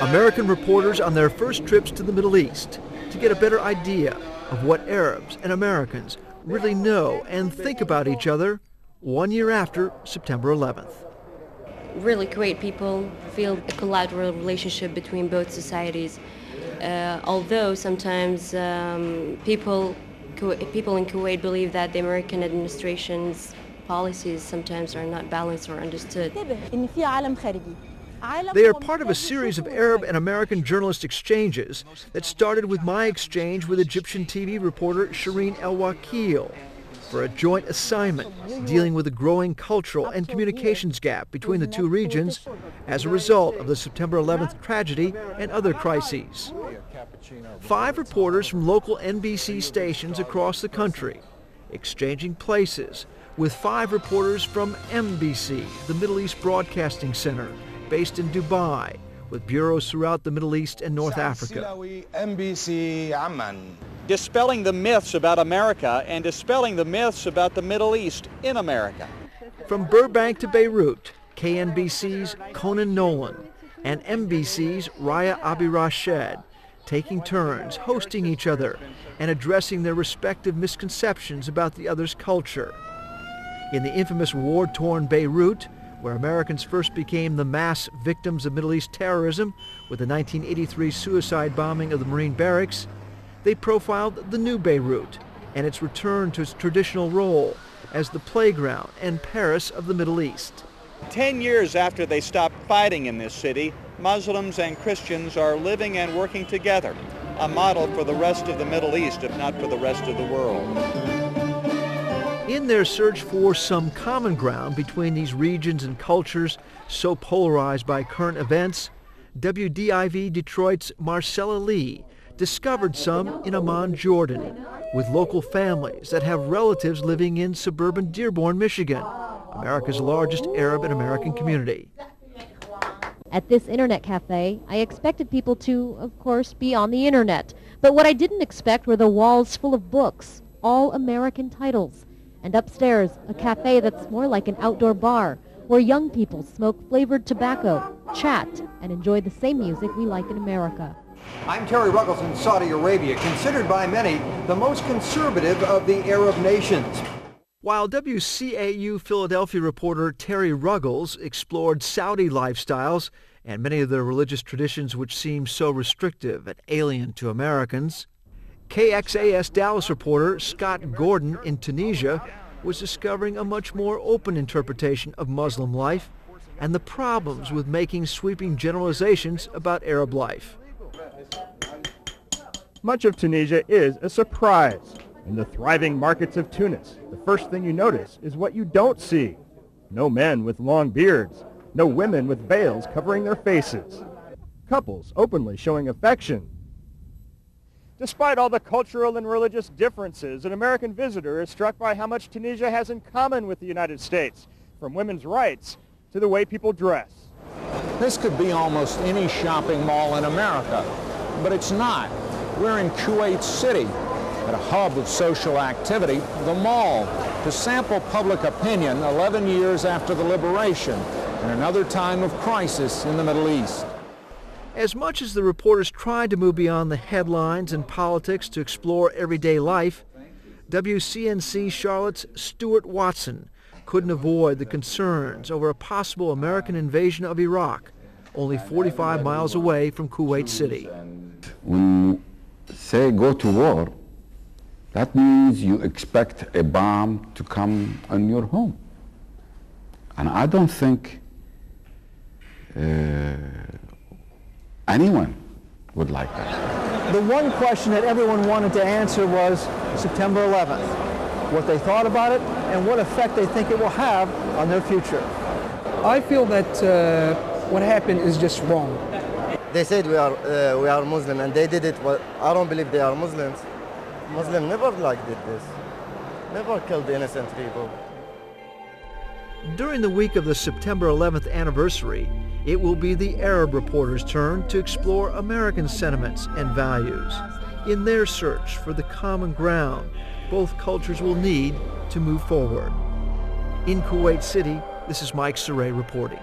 American reporters on their first trips to the Middle East to get a better idea of what Arabs and Americans really know and think about each other 1 year after September 11th. Really Kuwait people feel a collateral relationship between both societies, although sometimes people in Kuwait believe that the American administration's policies sometimes are not balanced or understood. They are part of a series of Arab and American journalist exchanges that started with my exchange with Egyptian TV reporter Shireen El-Wakil for a joint assignment dealing with the growing cultural and communications gap between the two regions as a result of the September 11th tragedy and other crises. 5 reporters from local NBC stations across the country exchanging places with 5 reporters from MBC, the Middle East Broadcasting Center, based in Dubai, with bureaus throughout the Middle East and North Africa. MBC Amman. Dispelling the myths about America and dispelling the myths about the Middle East in America. From Burbank to Beirut, KNBC's Conan Nolan and MBC's Raya Abi-Rashed taking turns hosting each other and addressing their respective misconceptions about the other's culture. In the infamous war-torn Beirut, where Americans first became the mass victims of Middle East terrorism with the 1983 suicide bombing of the Marine barracks, they profiled the new Beirut and its return to its traditional role as the playground and Paris of the Middle East. 10 years after they stopped fighting in this city, Muslims and Christians are living and working together, a model for the rest of the Middle East, if not for the rest of the world. In their search for some common ground between these regions and cultures so polarized by current events, WDIV Detroit's Marcella Lee discovered some in Amman, Jordan, with local families that have relatives living in suburban Dearborn, Michigan, America's largest Arab and American community. At this internet cafe, I expected people to, of course, be on the internet. But what I didn't expect were the walls full of books, all American titles. And upstairs, a cafe that's more like an outdoor bar, where young people smoke flavored tobacco, chat, and enjoy the same music we like in America. I'm Terry Ruggles in Saudi Arabia, considered by many the most conservative of the Arab nations. While WCAU Philadelphia reporter Terry Ruggles explored Saudi lifestyles and many of their religious traditions which seem so restrictive and alien to Americans, KXAS Dallas reporter Scott Gordon in Tunisia was discovering a much more open interpretation of Muslim life and the problems with making sweeping generalizations about Arab life. Much of Tunisia is a surprise. In the thriving markets of Tunis, the first thing you notice is what you don't see. No men with long beards, no women with veils covering their faces. Couples openly showing affection. Despite all the cultural and religious differences, an American visitor is struck by how much Tunisia has in common with the United States, from women's rights to the way people dress. This could be almost any shopping mall in America, but it's not. We're in Kuwait City, at a hub of social activity, the mall, to sample public opinion 11 years after the liberation and another time of crisis in the Middle East. As much as the reporters tried to move beyond the headlines and politics to explore everyday life, WCNC Charlotte's Stuart Watson couldn't avoid the concerns over a possible American invasion of Iraq, only 45 miles away from Kuwait City. When you say go to war, that means you expect a bomb to come on your home. And I don't think anyone would like that. The one question that everyone wanted to answer was September 11th, what they thought about it and what effect they think it will have on their future. I feel that what happened is just wrong. They said we are Muslim and they did it, but I don't believe they are Muslims. Muslims never did this, never killed innocent people. During the week of the September 11th anniversary, it will be the Arab reporters' turn to explore American sentiments and values in their search for the common ground both cultures will need to move forward. In Kuwait City, this is Mike Saray reporting.